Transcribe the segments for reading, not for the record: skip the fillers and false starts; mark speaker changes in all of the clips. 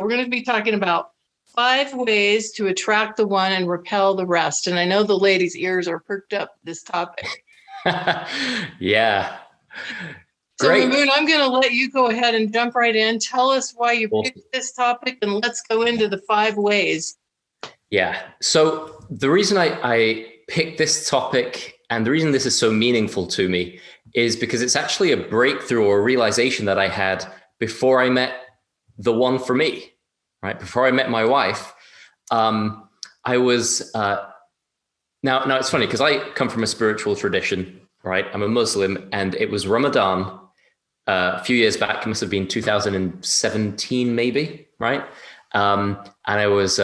Speaker 1: we're going to be talking about 5 ways to attract the one and repel the rest. And I know the ladies' ears are perked up this topic.
Speaker 2: Yeah.
Speaker 1: So
Speaker 2: Great.
Speaker 1: Mamoon, I'm going to let you go ahead and jump right in. Tell us why you picked this topic, and let's go into the 5 ways.
Speaker 2: Yeah. So the reason I picked this topic and the reason this is so meaningful to me is because it's actually a breakthrough or a realization that I had before I met the one for me, right? Before I met my wife. I was, now it's funny because I come from a spiritual tradition, right? I'm a Muslim, and it was Ramadan a few years back. It must have been 2017, maybe, right? And it was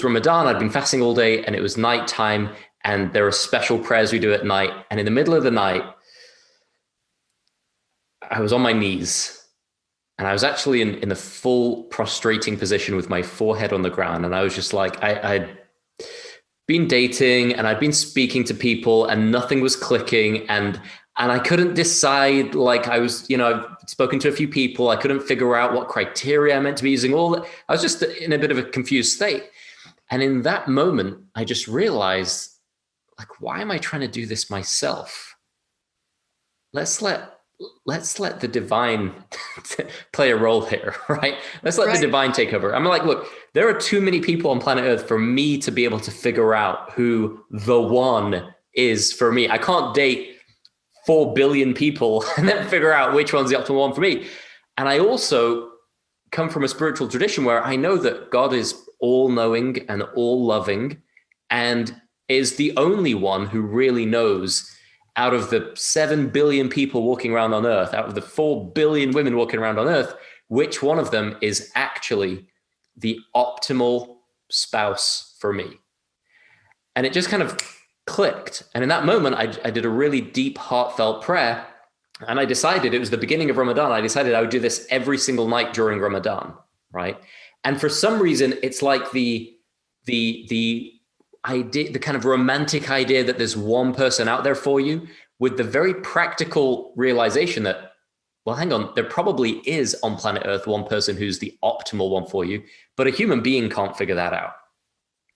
Speaker 2: Ramadan. I'd been fasting all day, and it was nighttime, and there are special prayers we do at night. And in the middle of the night, I was on my knees, and I was actually in the full prostrating position with my forehead on the ground. And I was just like, I'd been dating and I'd been speaking to people, and nothing was clicking. And I couldn't decide, like I was, I've spoken to a few people. I couldn't figure out what criteria I meant to be using. I was just in a bit of a confused state. And in that moment, I just realized, like, why am I trying to do this myself? Let's let the divine play a role here, right? Let's let the divine take over. I'm like, look, there are too many people on planet Earth for me to be able to figure out who the one is for me. I can't date 4 billion people and then figure out which one's the optimal one for me. And I also come from a spiritual tradition where I know that God is all-knowing and all-loving, and is the only one who really knows, out of the 7 billion people walking around on Earth, out of the 4 billion women walking around on Earth, which one of them is actually the optimal spouse for me. And it just kind of clicked. And in that moment, I did a really deep, heartfelt prayer. And I decided, it was the beginning of Ramadan, I decided I would do this every single night during Ramadan, right? And for some reason, it's like the idea, the kind of romantic idea that there's one person out there for you, with the very practical realization that, well, hang on, there probably is on planet Earth one person who's the optimal one for you, but a human being can't figure that out.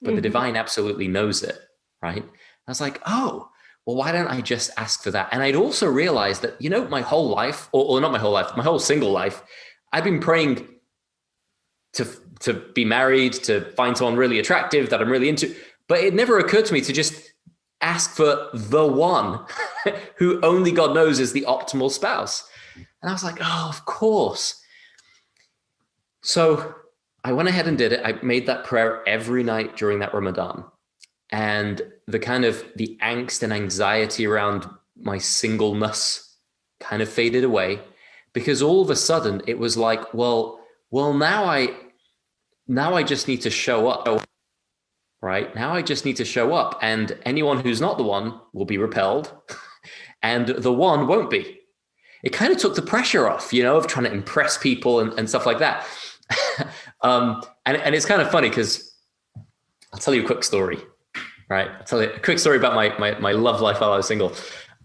Speaker 2: But the divine absolutely knows it, right? I was like, oh, well, why don't I just ask for that? And I'd also realized that, my whole life, or not my whole life, my whole single life, I've been praying to be married, to find someone really attractive that I'm really into. But it never occurred to me to just ask for the one who only God knows is the optimal spouse. And I was like, oh, of course. So I went ahead and did it. I made that prayer every night during that Ramadan. And the angst and anxiety around my singleness kind of faded away, because all of a sudden it was like, well, now I just need to show up. Right now, I just need to show up, and anyone who's not the one will be repelled, and the one won't be. It kind of took the pressure off, of trying to impress people and stuff like that. And it's kind of funny because I'll tell you a quick story, right? I'll tell you a quick story about my love life while I was single.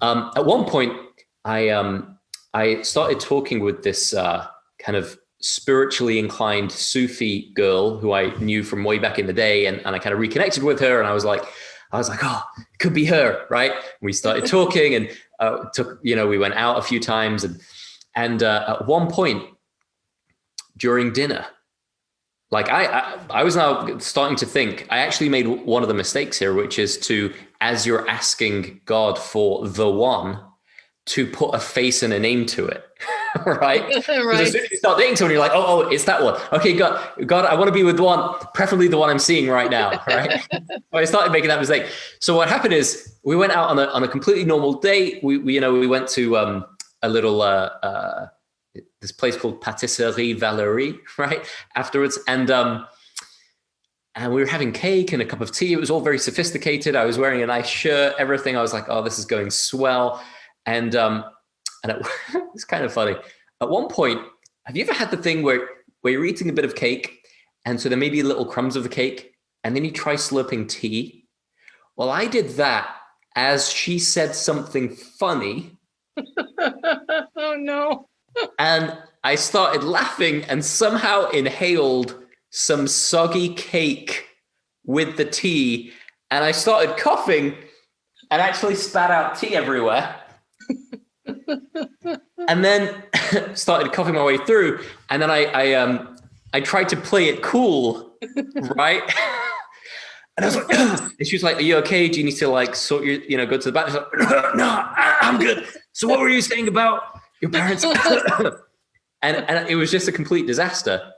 Speaker 2: At one point, I started talking with this kind of spiritually inclined Sufi girl who I knew from way back in the day. And I kind of reconnected with her, and I was like, oh, it could be her. Right. We started talking, and we went out a few times, and at one point during dinner, like I was now starting to think, I actually made one of the mistakes here, which is to, as you're asking God for the one, to put a face and a name to it. Right? Because as soon as you start dating someone, you're like, oh, it's that one. Okay, God, I want to be with the one, preferably the one I'm seeing right now, right? So I started making that mistake. So what happened is we went out on a completely normal date. We went to a little this place called Patisserie Valerie, right? Afterwards, and we were having cake and a cup of tea. It was all very sophisticated. I was wearing a nice shirt, everything. I was like, oh, this is going swell. And it's kind of funny. At one point, have you ever had the thing where you're eating a bit of cake, and so there may be little crumbs of the cake, and then you try slurping tea? Well, I did that as she said something funny.
Speaker 1: Oh, no.
Speaker 2: And I started laughing and somehow inhaled some soggy cake with the tea, and I started coughing and actually spat out tea everywhere. And then started coughing my way through. And then I tried to play it cool, right? And I was like, and she was like, "Are you okay? Do you need to like sort your, go to the bathroom?" Like, "No, I'm good. So what were you saying about your parents?" and it was just a complete disaster.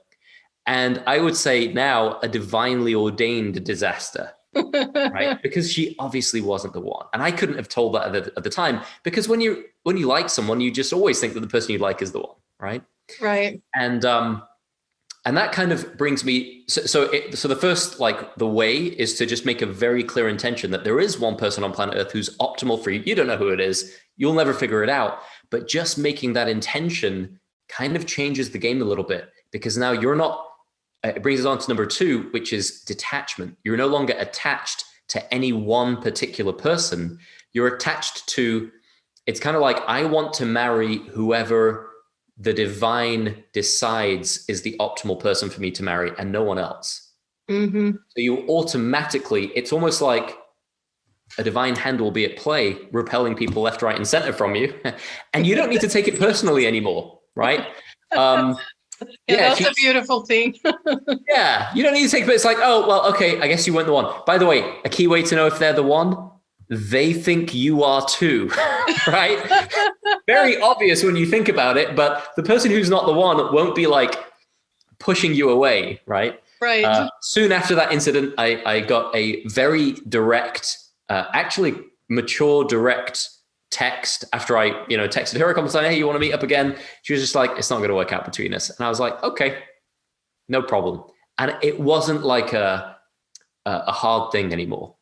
Speaker 2: And I would say now a divinely ordained disaster, right? Because she obviously wasn't the one. And I couldn't have told that at the time, because when you like someone, you just always think that the person you like is the one, right?
Speaker 1: Right.
Speaker 2: And that kind of brings me, so the first, like, the way is to just make a very clear intention that there is one person on planet Earth who's optimal for you. You don't know who it is. You'll never figure it out. But just making that intention kind of changes the game a little bit, because now you're not, it brings us on to number 2, which is detachment. You're no longer attached to any one particular person. You're attached to, it's kind of like, I want to marry whoever the divine decides is the optimal person for me to marry, and no one else. Mm-hmm. So you automatically, it's almost like a divine hand will be at play, repelling people left, right, and center from you. And you don't need to take it personally anymore, right?
Speaker 1: That's a beautiful thing.
Speaker 2: Yeah, you don't need to take it, but it's like, oh, well, okay, I guess you weren't the one. By the way, a key way to know if they're the one, they think you are too, right? Very obvious when you think about it, but the person who's not the one won't be like pushing you away, right?
Speaker 1: Right.
Speaker 2: Soon after that incident, I got a very direct, actually mature, direct text after I, texted her a couple of times, "Hey, you want to meet up again?" She was just like, "It's not going to work out between us." And I was like, "Okay, no problem." And it wasn't like a hard thing anymore.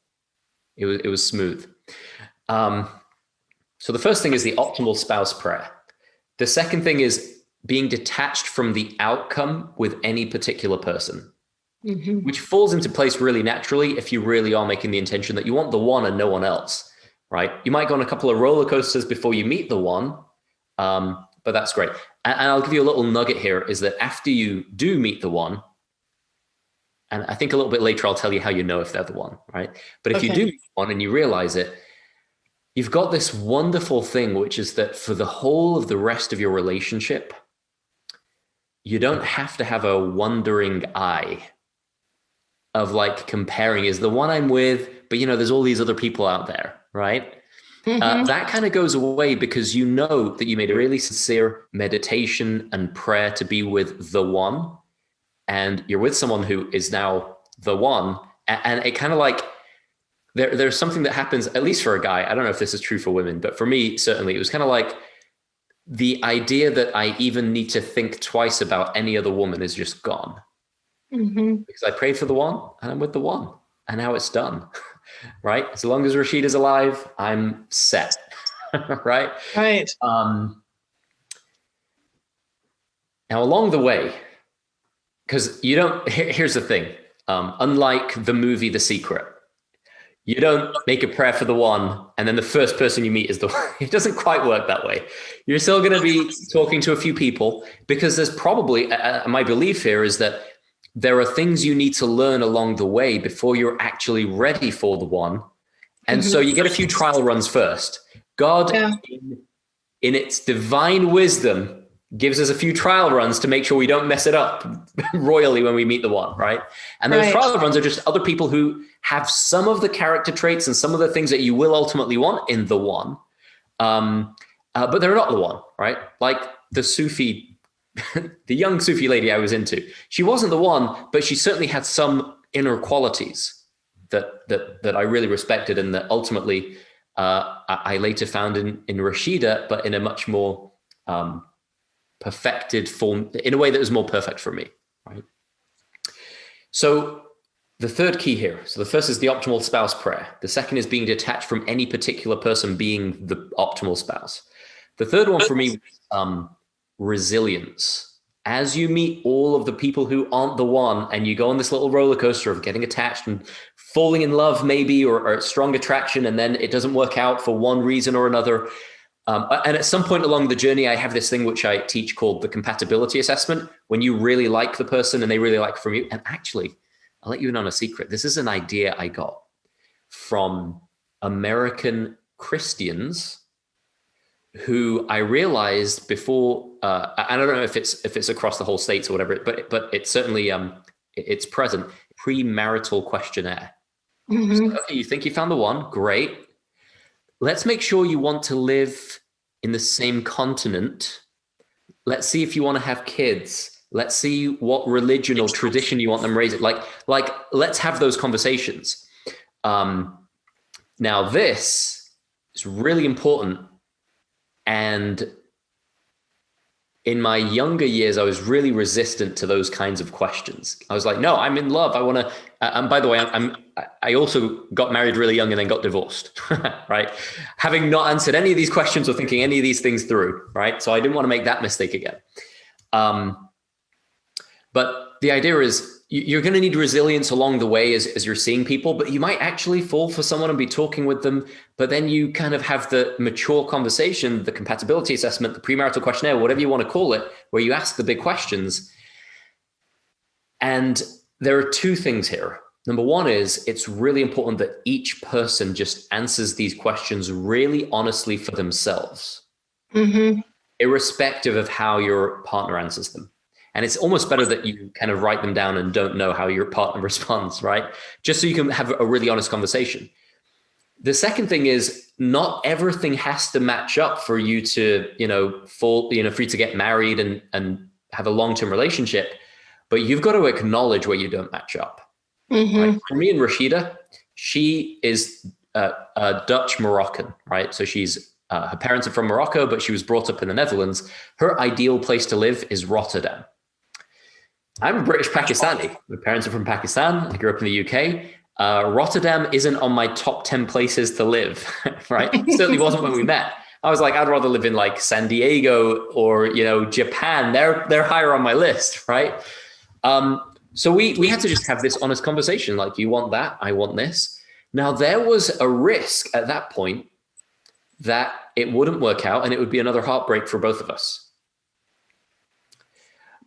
Speaker 2: It was smooth. So the first thing is the optimal spouse prayer. The second thing is being detached from the outcome with any particular person, mm-hmm. which falls into place really naturally if you really are making the intention that you want the one and no one else, right? You might go on a couple of roller coasters before you meet the one, but that's great. And I'll give you a little nugget here, is that after you do meet the one, and I think a little bit later I'll tell you how you know if they're the one, right? But if you do meet one and you realize it, you've got this wonderful thing, which is that for the whole of the rest of your relationship, you don't have to have a wondering eye of like comparing, is the one I'm with, but there's all these other people out there, right? Mm-hmm. That kind of goes away, because you know that you made a really sincere meditation and prayer to be with the one, and you're with someone who is now the one. And it kind of like, there's something that happens, at least for a guy, I don't know if this is true for women, but for me, certainly, it was kind of like the idea that I even need to think twice about any other woman is just gone. Mm-hmm. Because I prayed for the one and I'm with the one, and now it's done, right? As long as Rashida's alive, I'm set, right?
Speaker 1: Right.
Speaker 2: Now, along the way, because here's the thing, unlike the movie The Secret, you don't make a prayer for the one and then the first person you meet is the one. It doesn't quite work that way. You're still going to be talking to a few people, because there's probably, my belief here is that there are things you need to learn along the way before you're actually ready for the one. And so you get a few trial runs first. God, in its divine wisdom, gives us a few trial runs to make sure we don't mess it up royally when we meet the one, right? And those trial runs are just other people who have some of the character traits and some of the things that you will ultimately want in the one, but they're not the one, right? Like the Sufi, the young Sufi lady I was into, she wasn't the one, but she certainly had some inner qualities that I really respected, and that ultimately I later found in Rashida, but in a much more perfected form, in a way that was more perfect for me, right? So the third key here, so the first is the optimal spouse prayer. The second is being detached from any particular person being the optimal spouse. The third one for me, resilience. As you meet all of the people who aren't the one, and you go on this little roller coaster of getting attached and falling in love maybe, or strong attraction, and then it doesn't work out for one reason or another, And at some point along the journey, I have this thing which I teach called the compatibility assessment. When you really like the person and they really like from you. And actually, I'll let you in on a secret. This is an idea I got from American Christians who I realized before, I don't know if it's across the whole states or whatever, but it's certainly, it's present, premarital questionnaire.
Speaker 1: Mm-hmm.
Speaker 2: So, okay, you think you found the one, great. Let's make sure you want to live in the same continent. Let's see if you want to have kids. Let's see what religion or tradition you want them raised. Like, let's have those conversations. Now this is really important. And in my younger years, I was really resistant to those kinds of questions. I was like, no, I'm in love. I want to, and by the way, I also got married really young and then got divorced, right? Having not answered any of these questions or thinking any of these things through, right? So I didn't want to make that mistake again. But the idea is you're going to need resilience along the way as you're seeing people, but you might actually fall for someone and be talking with them. But then you kind of have the mature conversation, the compatibility assessment, the premarital questionnaire, whatever you want to call it, where you ask the big questions. And there are two things here. Number one is it's really important that each person just answers these questions really honestly for themselves, irrespective of how your partner answers them. And it's almost better that you kind of write them down and don't know how your partner responds, right? Just so you can have a really honest conversation. The second thing is not everything has to match up for you to, for you to get married and have a long-term relationship, but you've got to acknowledge where you don't match up. Right? For me and Rashida, she is a Dutch Moroccan, right? So she's, her parents are from Morocco, but she was brought up in the Netherlands. Her ideal place to live is Rotterdam. I'm a British Pakistani. My parents are from Pakistan. I grew up in the UK. Rotterdam isn't on my top 10 places to live, right? It certainly wasn't when we met. I was like, I'd rather live in like San Diego or, Japan. They're higher on my list, right? So we had to just have this honest conversation. Like, you want that? I want this. Now, there was a risk at that point that it wouldn't work out and it would be another heartbreak for both of us.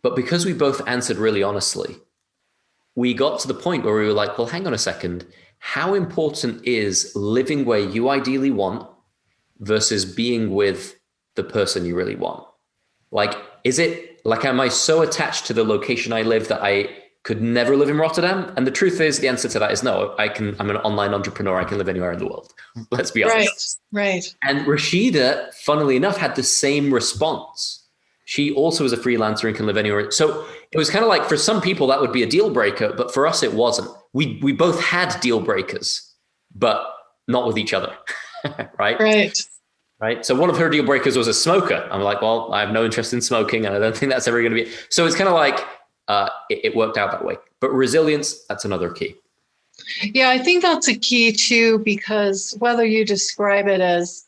Speaker 2: But because we both answered really honestly, we got to the point where we were like, well, hang on a second. How important is living where you ideally want versus being with the person you really want? Like, is it like, am I so attached to the location I live that I could never live in Rotterdam? And the truth is, the answer to that is no. I'm an online entrepreneur. I can live anywhere in the world. Let's be honest.
Speaker 1: Right.
Speaker 2: And Rashida, funnily enough, had the same response. She also is a freelancer and can live anywhere. So it was kind of like, for some people that would be a deal breaker, but for us, it wasn't. We both had deal breakers, but not with each other. Right. So one of her deal breakers was a smoker. I'm like, well, I have no interest in smoking and I don't think that's ever going to be. So it's kind of like, it worked out that way. But resilience, that's another key.
Speaker 1: Yeah, I think that's a key too, because whether you describe it as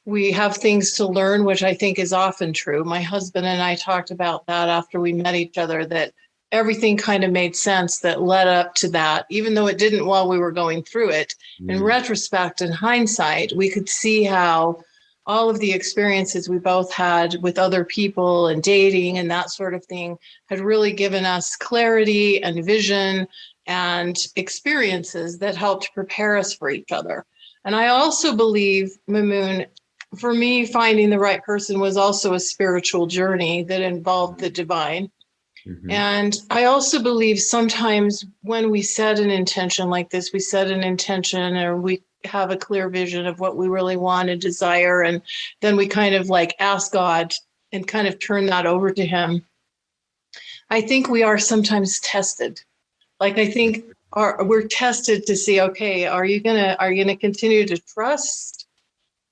Speaker 1: we have things to learn, which I think is often true. My husband and I talked about that after we met each other, that everything kind of made sense that led up to that, even though it didn't while we were going through it. In retrospect and hindsight, we could see how all of the experiences we both had with other people and dating and that sort of thing had really given us clarity and vision and experiences that helped prepare us for each other. And I also believe, Mamoon, for me, finding the right person was also a spiritual journey that involved the divine. And I also believe sometimes when we set an intention like this, we set an intention or we have a clear vision of what we really want and desire, and then we kind of like ask God and kind of turn that over to him. I think we are sometimes tested. Like, I think we're tested to see, okay, are you gonna continue to trust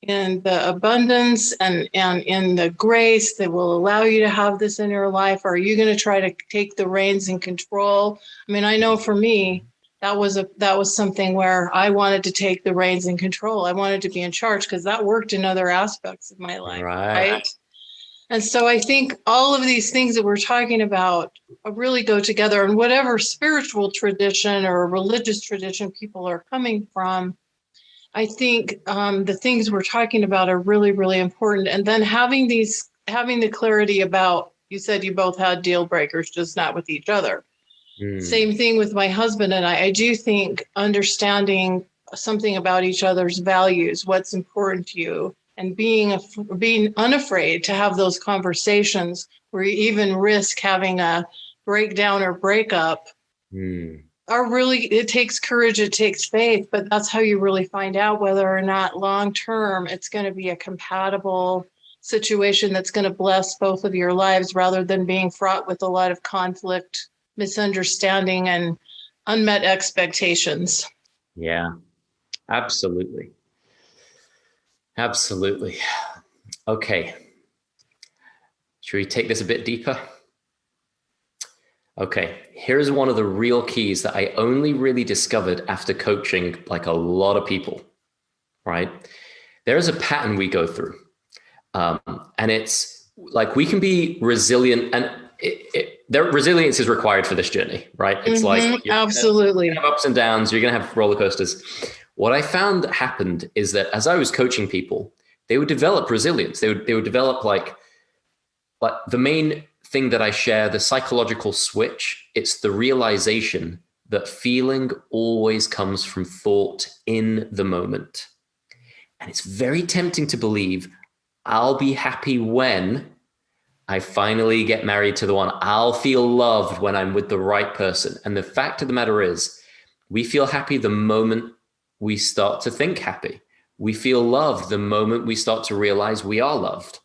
Speaker 1: in the abundance and in the grace that will allow you to have this in your life? Or are you going to try to take the reins and control? I mean, I know for me, that was something where I wanted to take the reins and control. I wanted to be in charge because that worked in other aspects of my life. Right. And so I think all of these things that we're talking about really go together, and whatever spiritual tradition or religious tradition people are coming from, I think the things we're talking about are really, really important. And then having the clarity about, you said you both had deal breakers, just not with each other. Same thing with my husband and I. I do think understanding something about each other's values, what's important to you, and being unafraid to have those conversations where you even risk having a breakdown or breakup are really, it takes courage, it takes faith, but that's how you really find out whether or not long term it's going to be a compatible situation that's going to bless both of your lives rather than being fraught with a lot of conflict, misunderstanding, and unmet expectations.
Speaker 2: Yeah, absolutely. Absolutely. Okay. Should we take this a bit deeper? Okay, here's one of the real keys that I only really discovered after coaching like a lot of people, right? There's a pattern we go through. And it's like we can be resilient, and resilience is required for this journey, right? It's like
Speaker 1: absolutely
Speaker 2: you're gonna have ups and downs, you're going to have roller coasters. What I found happened is that as I was coaching people, they would develop resilience. They would develop like the main thing that I share, the psychological switch, it's the realization that feeling always comes from thought in the moment. And it's very tempting to believe I'll be happy when I finally get married to the one. I'll feel loved when I'm with the right person. And the fact of the matter is, we feel happy the moment we start to think happy. We feel loved the moment we start to realize we are loved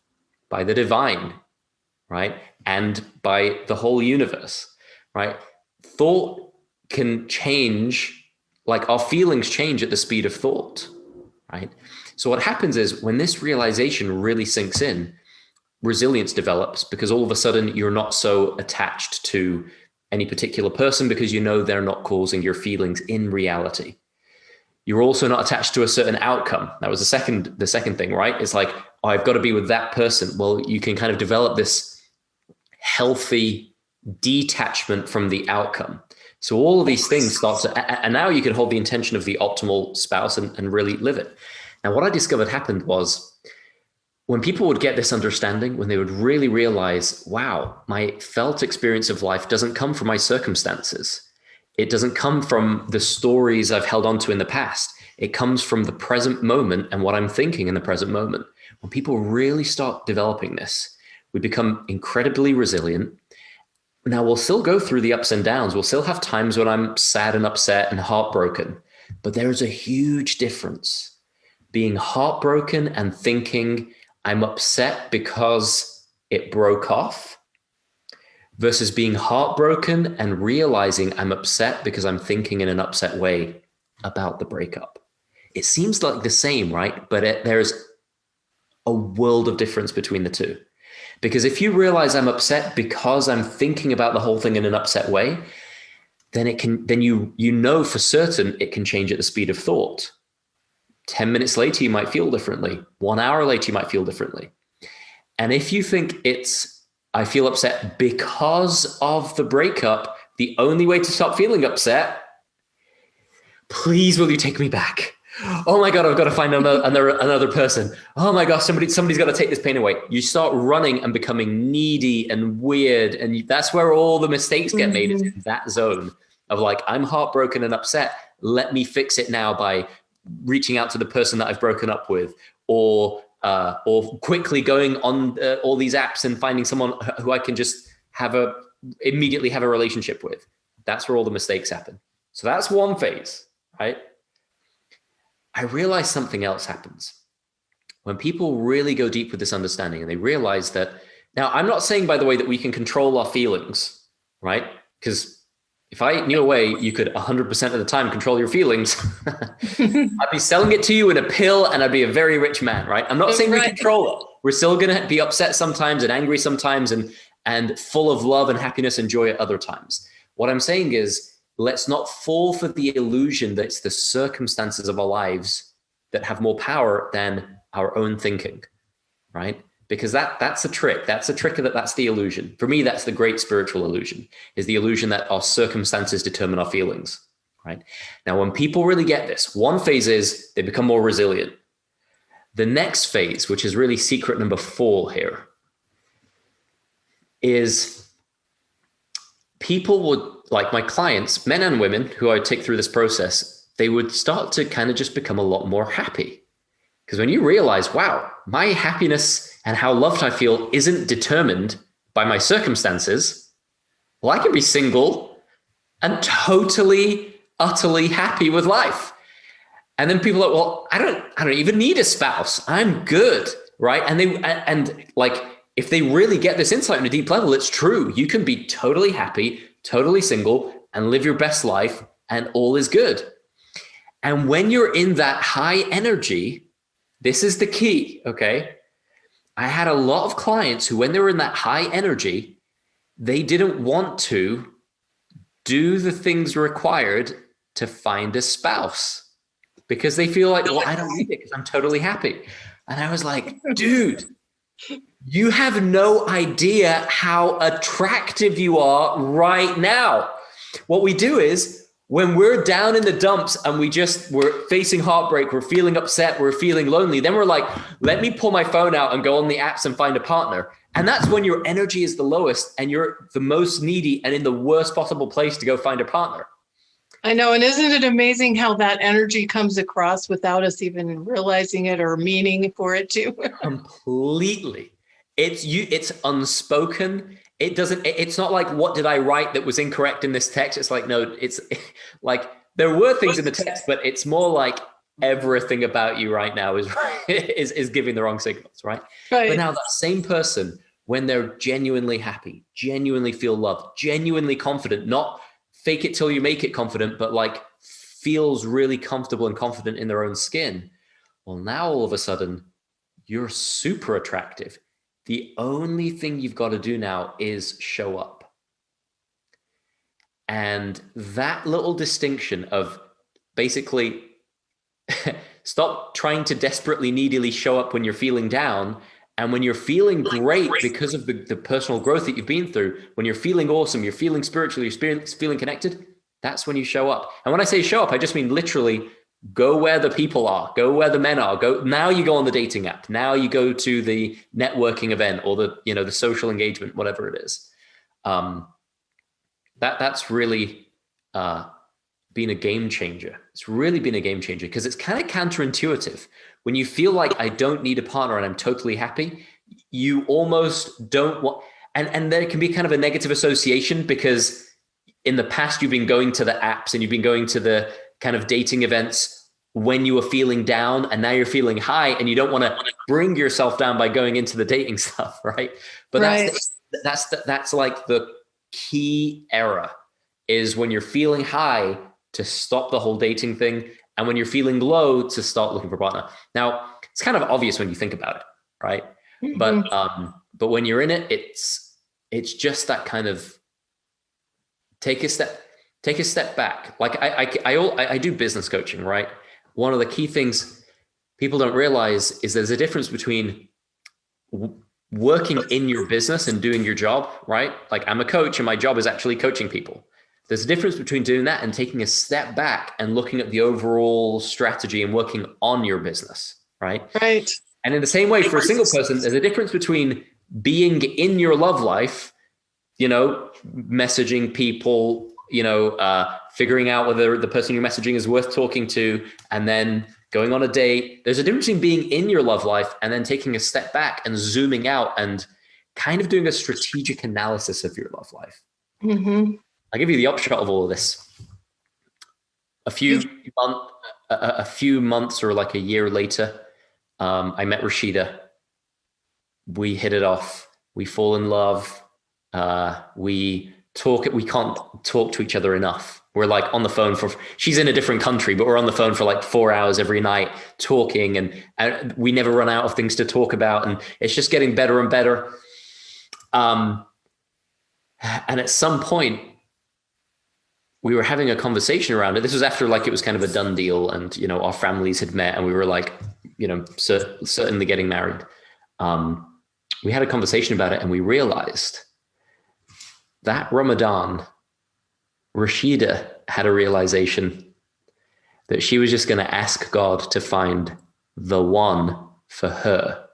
Speaker 2: by the divine, right? And by the whole universe, right? Thought can change, like our feelings change at the speed of thought, right? So what happens is when this realization really sinks in, resilience develops because all of a sudden you're not so attached to any particular person because you know they're not causing your feelings in reality. You're also not attached to a certain outcome. That was the second thing, right? It's like, oh, I've got to be with that person. Well, you can kind of develop this healthy detachment from the outcome. So all of these things start to, and now you can hold the intention of the optimal spouse and really live it. Now, what I discovered happened was when people would get this understanding, when they would really realize, wow, my felt experience of life doesn't come from my circumstances. It doesn't come from the stories I've held onto in the past. It comes from the present moment and what I'm thinking in the present moment. When people really start developing this, we become incredibly resilient. Now, we'll still go through the ups and downs. We'll still have times when I'm sad and upset and heartbroken, but there is a huge difference being heartbroken and thinking I'm upset because it broke off versus being heartbroken and realizing I'm upset because I'm thinking in an upset way about the breakup. It seems like the same, right? But there's a world of difference between the two. Because if you realize I'm upset because I'm thinking about the whole thing in an upset way, then you know for certain it can change at the speed of thought. 10 minutes later, you might feel differently. 1 hour later, you might feel differently. And if you think I feel upset because of the breakup, the only way to stop feeling upset, please will you take me back? Oh my God, I've got to find another person. Oh my gosh, somebody's got to take this pain away. You start running and becoming needy and weird. And that's where all the mistakes get made, is in that zone of like, I'm heartbroken and upset. Let me fix it now by reaching out to the person that I've broken up with, or quickly going on all these apps and finding someone who I can just immediately have a relationship with. That's where all the mistakes happen. So that's one phase, right? I realize something else happens when people really go deep with this understanding and they realize that, now I'm not saying, by the way, that we can control our feelings, right? Because if I knew a way you could 100% of the time control your feelings, I'd be selling it to you in a pill and I'd be a very rich man, right? I'm not saying we control it. We're still going to be upset sometimes and angry sometimes and full of love and happiness and joy at other times. What I'm saying is, let's not fall for the illusion that it's the circumstances of our lives that have more power than our own thinking, right? Because that's a trick. That's the illusion. For me, that's the great spiritual illusion, is the illusion that our circumstances determine our feelings, right? Now, when people really get this, one phase is they become more resilient. The next phase, which is really secret number 4 here, is people would, like my clients, men and women who I take through this process, they would start to kind of just become a lot more happy. Because when you realize, wow, my happiness and how loved I feel isn't determined by my circumstances, well, I can be single and totally, utterly happy with life. And then people are like, well, I don't even need a spouse. I'm good, right? And like, if they really get this insight on a deep level, it's true. You can be totally happy, totally single, and live your best life, and all is good. And when you're in that high energy, this is the key, okay? I had a lot of clients who, when they were in that high energy, they didn't want to do the things required to find a spouse because they feel like, well, I don't need it because I'm totally happy. And I was like, dude, you have no idea how attractive you are right now. What we do is when we're down in the dumps and we're facing heartbreak, we're feeling upset, we're feeling lonely, then we're like, let me pull my phone out and go on the apps and find a partner. And that's when your energy is the lowest and you're the most needy and in the worst possible place to go find a partner.
Speaker 1: I know. And isn't it amazing how that energy comes across without us even realizing it or meaning for it to?
Speaker 2: Completely. It's unspoken. It's not like, what did I write that was incorrect in this text? It's like, no, it's like there were things in the text, but it's more like everything about you right now is giving the wrong signals, right?
Speaker 1: Right.
Speaker 2: But now that same person, when they're genuinely happy, genuinely feel loved, genuinely confident, not fake it till you make it confident, but like feels really comfortable and confident in their own skin. Well, now all of a sudden you're super attractive. The only thing you've got to do now is show up. And that little distinction of basically stop trying to desperately, needily show up when you're feeling down. And when you're feeling great because of the personal growth that you've been through, when you're feeling awesome, you're feeling spiritual, you're feeling connected, that's when you show up. And when I say show up, I just mean literally go where the people are, go where the men are. Now you go on the dating app. Now you go to the networking event or the social engagement, whatever it is. That's really been a game changer. It's really been a game changer because it's kind of counterintuitive. When you feel like I don't need a partner and I'm totally happy, you almost don't want, and there can be kind of a negative association because in the past you've been going to the apps and you've been going to the kind of dating events when you were feeling down, and now you're feeling high and you don't want to bring yourself down by going into the dating stuff, right? But
Speaker 1: right.
Speaker 2: that's like the key error is when you're feeling high to stop the whole dating thing, and when you're feeling low to start looking for a partner. Now, it's kind of obvious when you think about it, right? Mm-hmm. But when you're in it, it's just that kind of take a step back. Like I do business coaching, right? One of the key things people don't realize is there's a difference between working in your business and doing your job, right? Like I'm a coach and my job is actually coaching people. There's a difference between doing that and taking a step back and looking at the overall strategy and working on your business, right?
Speaker 1: Right.
Speaker 2: And in the same way, for a single person, there's a difference between being in your love life, messaging people, figuring out whether the person you're messaging is worth talking to, and then going on a date. There's a difference between being in your love life and then taking a step back and zooming out and kind of doing a strategic analysis of your love life.
Speaker 1: Mm-hmm.
Speaker 2: I'll give you the upshot of all of this. A few months or like a year later, I met Rashida. We hit it off. We fall in love. We can't talk to each other enough. We're like on the phone she's in a different country, but we're on the phone for like 4 hours every night talking, and we never run out of things to talk about. And it's just getting better and better. And at some point, we were having a conversation around it. This was after like it was kind of a done deal, and our families had met, and we were like, certainly getting married. We had a conversation about it, and we realized that Ramadan, Rashida had a realization that she was just going to ask God to find the one for her.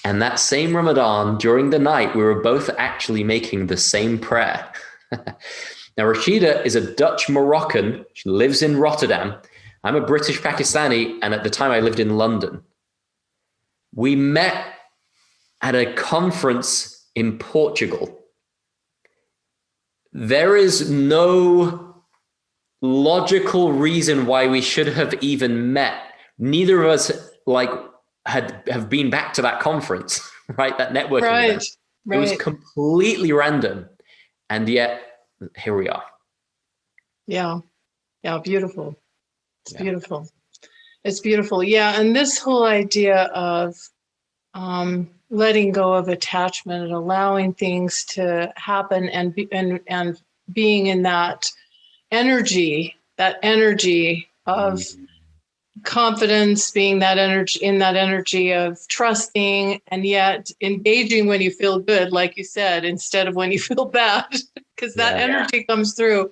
Speaker 2: And that same Ramadan, during the night, we were both actually making the same prayer. Now, Rashida is a Dutch Moroccan. She lives in Rotterdam. I'm a British Pakistani, and at the time I lived in London. We met at a conference in Portugal. There is no logical reason why we should have even met. Neither of us have been back to that conference, right? That networking event. It was completely random. And yet here we are.
Speaker 1: Yeah. Yeah. Beautiful. It's beautiful. It's beautiful. Yeah. And this whole idea of letting go of attachment and allowing things to happen and being in that energy of confidence, being that energy of trusting, and yet engaging when you feel good, like you said, instead of when you feel bad, because that energy comes through.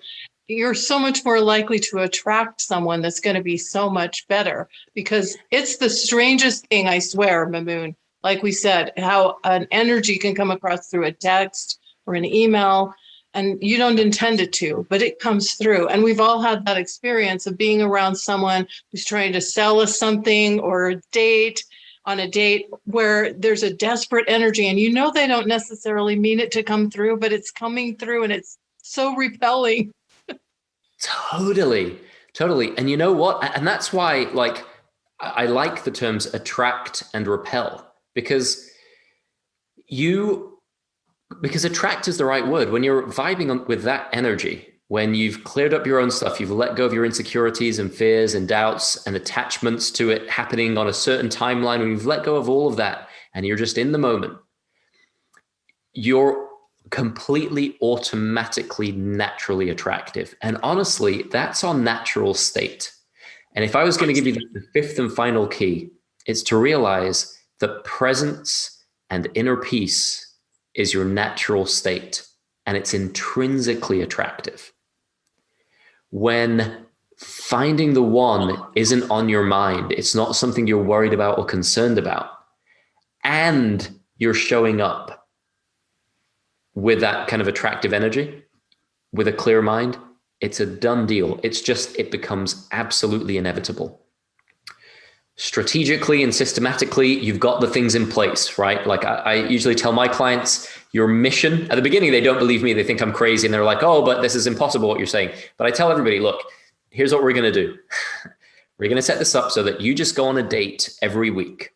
Speaker 1: You're so much more likely to attract someone that's going to be so much better, because it's the strangest thing, I swear, Mamoon, like we said, how an energy can come across through a text or an email, and you don't intend it to, but it comes through. And we've all had that experience of being around someone who's trying to sell us something, or on a date where there's a desperate energy, and you know they don't necessarily mean it to come through, but it's coming through, and it's so repelling.
Speaker 2: Totally. And you know what? And that's why, like, I like the terms attract and repel, because attract is the right word. When you're vibing with that energy, when you've cleared up your own stuff, you've let go of your insecurities and fears and doubts and attachments to it happening on a certain timeline, when you've let go of all of that and you're just in the moment, you're completely automatically naturally attractive. And honestly, that's our natural state. And if I was going to give you the fifth and final key, it's to realize that presence and inner peace is your natural state, and it's intrinsically attractive. When finding the one isn't on your mind, it's not something you're worried about or concerned about, and you're showing up with that kind of attractive energy, with a clear mind, it's a done deal. It becomes absolutely inevitable. Strategically and systematically, you've got the things in place, right? Like I usually tell my clients, your mission, at the beginning, they don't believe me. They think I'm crazy. And they're like, oh, but this is impossible what you're saying. But I tell everybody, look, here's what we're going to do. We're going to set this up so that you just go on a date every week.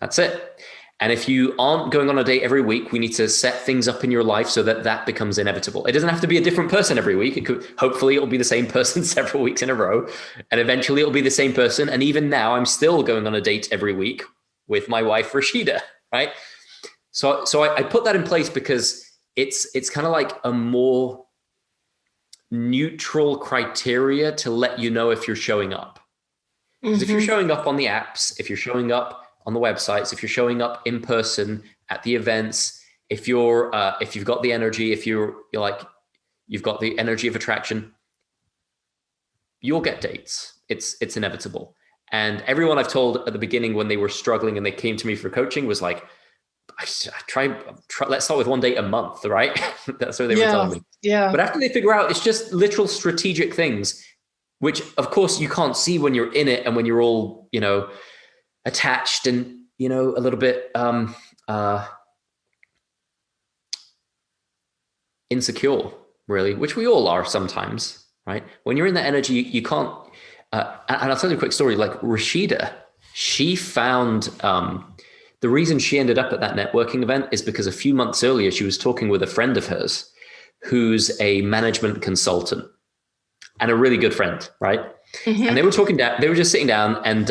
Speaker 2: That's it. And if you aren't going on a date every week, we need to set things up in your life so that that becomes inevitable. It doesn't have to be a different person every week. Hopefully it'll be the same person several weeks in a row, and eventually it'll be the same person. And even now I'm still going on a date every week with my wife, Rashida, right? So I put that in place because it's kind of like a more neutral criteria to let you know if you're showing up. Because if you're showing up on the apps, if you're showing up on the websites, if you're showing up in person at the events, if you've got the energy, if you've got the energy of attraction, you'll get dates. It's inevitable. And everyone I've told at the beginning when they were struggling and they came to me for coaching was like, let's start with one date a month, right? That's what they were telling me. Yeah. But after they figure out, it's just literal strategic things, which of course you can't see when you're in it and when you're all, attached and, a little bit insecure, really, which we all are sometimes, right? When you're in that energy, you can't, and I'll tell you a quick story, like Rashida, she found, the reason she ended up at that networking event is because a few months earlier, she was talking with a friend of hers who's a management consultant and a really good friend, right? Mm-hmm. And they were just sitting down and,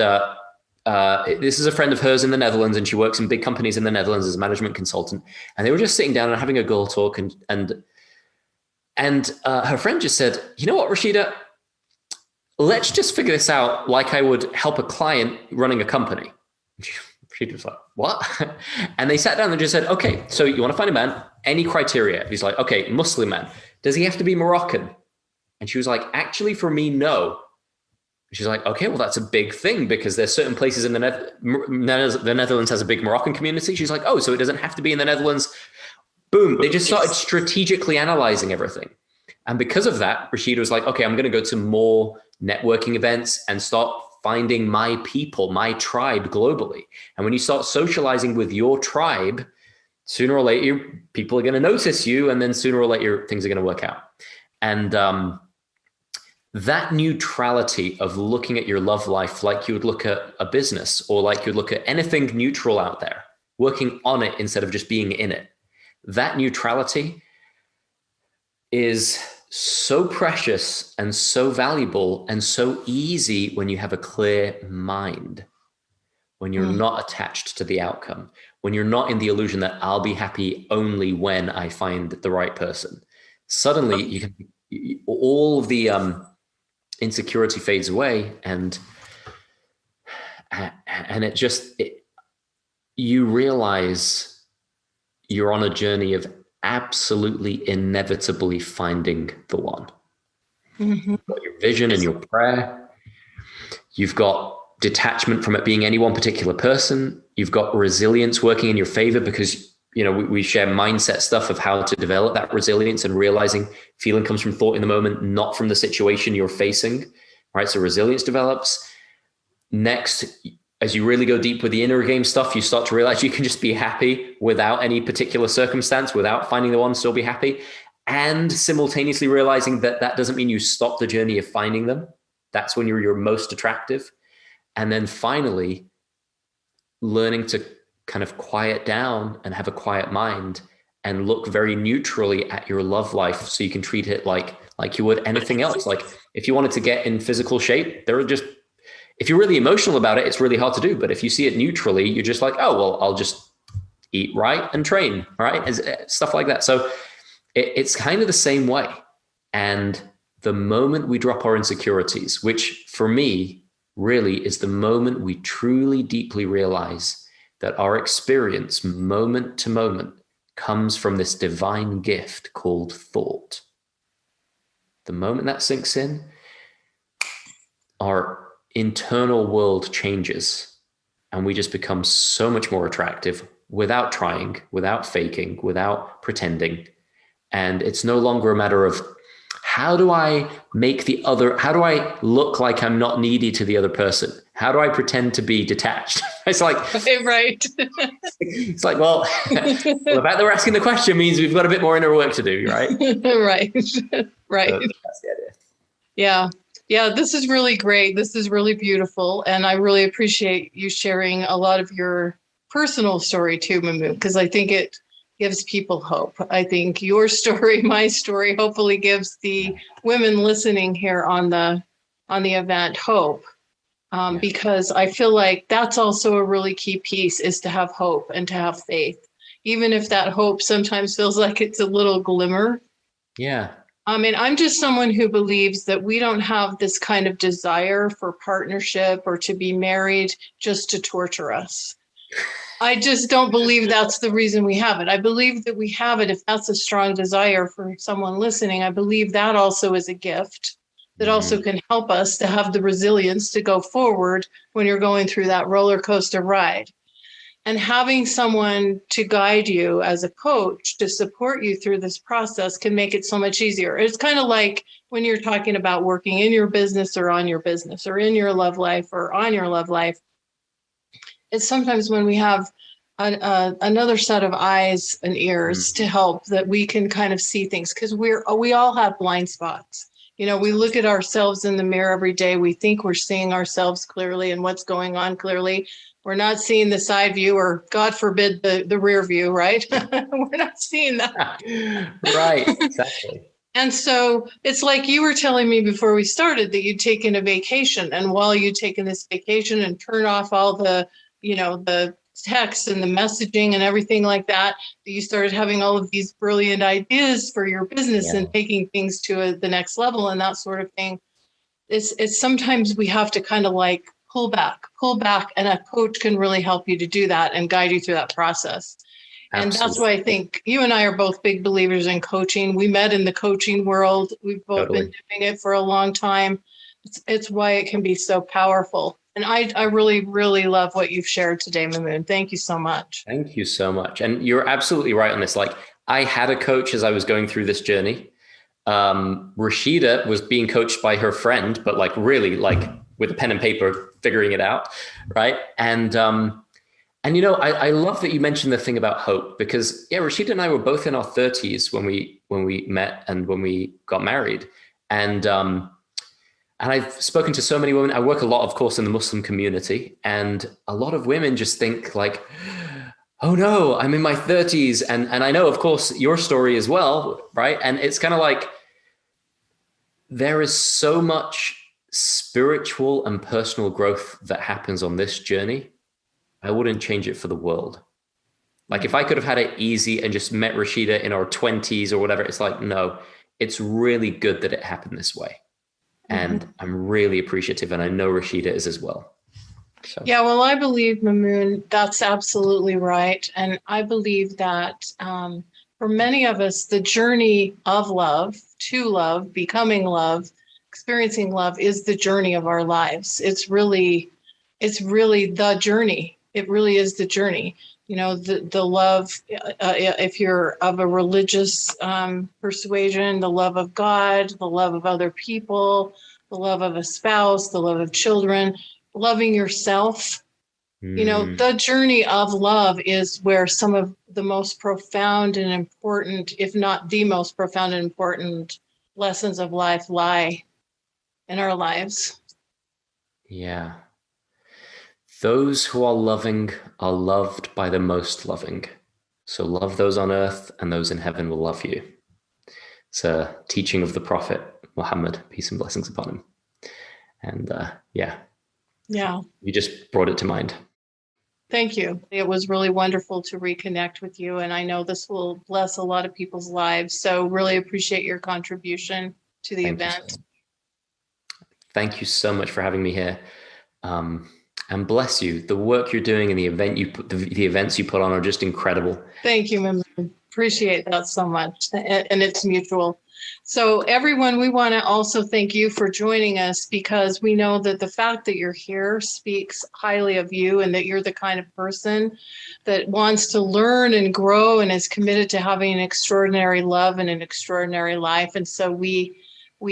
Speaker 2: this is a friend of hers in the Netherlands, and she works in big companies in the Netherlands as a management consultant. And they were just sitting down and having a girl talk, and her friend just said, "You know what, Rashida? Let's just figure this out like I would help a client running a company." She was like, "What?" And they sat down and just said, "Okay, so you want to find a man? Any criteria?" He's like, "Okay, Muslim man. Does he have to be Moroccan? And she was like, actually, for me, no. She's like, okay, well, that's a big thing because there's certain places in the Netherlands has a big Moroccan community. She's like, oh, so it doesn't have to be in the Netherlands. Boom. They just started strategically analyzing everything. And because of that, Rashida was like, okay, I'm going to go to more networking events and start finding my people, my tribe globally. And when you start socializing with your tribe, sooner or later, people are going to notice you. And then sooner or later, things are going to work out. And that neutrality of looking at your love life like you would look at a business or like you'd look at anything neutral out there, working on it instead of just being in it. That neutrality is so precious and so valuable and so easy when you have a clear mind, when you're not attached to the outcome, when you're not in the illusion that I'll be happy only when I find the right person. Suddenly you can, all of the insecurity fades away, and it just, you realize you're on a journey of absolutely inevitably finding the one. Mm-hmm. You've got your vision and your prayer. You've got detachment from it being any one particular person. You've got resilience working in your favor because, you know, we share mindset stuff of how to develop that resilience and realizing feeling comes from thought in the moment, not from the situation you're facing, right? So resilience develops. Next, as you really go deep with the inner game stuff, you start to realize you can just be happy without any particular circumstance, without finding the one, still be happy. And simultaneously realizing that that doesn't mean you stop the journey of finding them. That's when you're most attractive. And then finally, learning to kind of quiet down and have a quiet mind and look very neutrally at your love life so you can treat it like you would anything else. Like if you wanted to get in physical shape, there are just, if you're really emotional about it, it's really hard to do. But if you see it neutrally, you're just like, oh, well, I'll just eat right and train, right? Stuff like that. So it's kind of the same way. And the moment we drop our insecurities, which for me really is the moment we truly deeply realize that our experience moment to moment comes from this divine gift called thought. The moment that sinks in, our internal world changes and we just become so much more attractive without trying, without faking, without pretending. And it's no longer a matter of how do I look like I'm not needy to the other person? How do I pretend to be detached? It's like,
Speaker 1: right.
Speaker 2: It's like, well, the fact that we're asking the question means we've got a bit more inner work to do, right?
Speaker 1: Right. Right.
Speaker 2: So that's the idea.
Speaker 1: Yeah. Yeah. This is really great. This is really beautiful. And I really appreciate you sharing a lot of your personal story too, Mamoon, because I think it gives people hope. I think your story, my story, hopefully gives the women listening here on the event hope. Because I feel like that's also a really key piece, is to have hope and to have faith, even if that hope sometimes feels like it's a little glimmer.
Speaker 2: Yeah.
Speaker 1: I mean, I'm just someone who believes that we don't have this kind of desire for partnership or to be married just to torture us. I just don't believe that's the reason we have it. I believe that we have it if that's a strong desire for someone listening. I believe that also is a gift that also can help us to have the resilience to go forward when you're going through that roller coaster ride. And having someone to guide you as a coach to support you through this process can make it so much easier. It's kind of like when you're talking about working in your business or on your business or in your love life or on your love life. It's sometimes when we have another set of eyes and ears to help that we can kind of see things, because we all have blind spots. You know, we look at ourselves in the mirror every day. We think we're seeing ourselves clearly and what's going on clearly. We're not seeing the side view, or God forbid the rear view, right? We're not seeing that.
Speaker 2: Right, exactly.
Speaker 1: And so it's like you were telling me before we started that you'd taken a vacation. And while you'd taken this vacation and turn off all the, you know, the text and the messaging and everything like that, you started having all of these brilliant ideas for your business and taking things to the next level and that sort of thing. It's sometimes we have to kind of like pull back, and a coach can really help you to do that and guide you through that process. And that's
Speaker 2: Absolutely.
Speaker 1: why I think you and I are both big believers in coaching. We met in the coaching world. We've both
Speaker 2: Totally.
Speaker 1: been doing it for a long time. It's why it can be so powerful. And I really, really love what you've shared today, Mamoon. Thank you so much.
Speaker 2: Thank you so much. And you're absolutely right on this. Like, I had a coach as I was going through this journey. Rashida was being coached by her friend, but like really like with a pen and paper, figuring it out. Right. And you know, I love that you mentioned the thing about hope, because yeah, Rashida and I were both in our 30s when we met and when we got married. And I've spoken to so many women. I work a lot, of course, in the Muslim community, and a lot of women just think like, oh no, I'm in my 30s. And I know, of course, your story as well, right? And it's kind of like, there is so much spiritual and personal growth that happens on this journey. I wouldn't change it for the world. Like, if I could have had it easy and just met Rashida in our 20s or whatever, it's like, no, it's really good that it happened this way. And I'm really appreciative. And I know Rashida is as well. So.
Speaker 1: Yeah, well, I believe, Mamoon, that's absolutely right. And I believe that for many of us, the journey of love, to love, becoming love, experiencing love is the journey of our lives. It's really the journey. It really is the journey. You know, the love, if you're of a religious persuasion, the love of God, the love of other people, the love of a spouse, the love of children, loving yourself. You know, the journey of love is where some of the most profound and important, if not the most profound and important lessons of life lie in our lives.
Speaker 2: Yeah. Those who are loving are loved by the most loving. So love those on earth, and those in heaven will love you. It's a teaching of the Prophet Muhammad, peace and blessings upon him. And yeah, you just brought it to mind.
Speaker 1: Thank you. It was really wonderful to reconnect with you. And I know this will bless a lot of people's lives. So really appreciate your contribution to the event.
Speaker 2: Thank you so much for having me here. And bless you. The work you're doing and the events you put on are just incredible.
Speaker 1: Thank you, Mamoon. Appreciate that so much. And it's mutual. So everyone, we want to also thank you for joining us, because we know that the fact that you're here speaks highly of you, and that you're the kind of person that wants to learn and grow and is committed to having an extraordinary love and an extraordinary life. And so we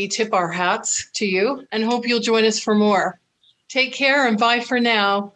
Speaker 1: tip our hats to you and hope you'll join us for more. Take care and bye for now.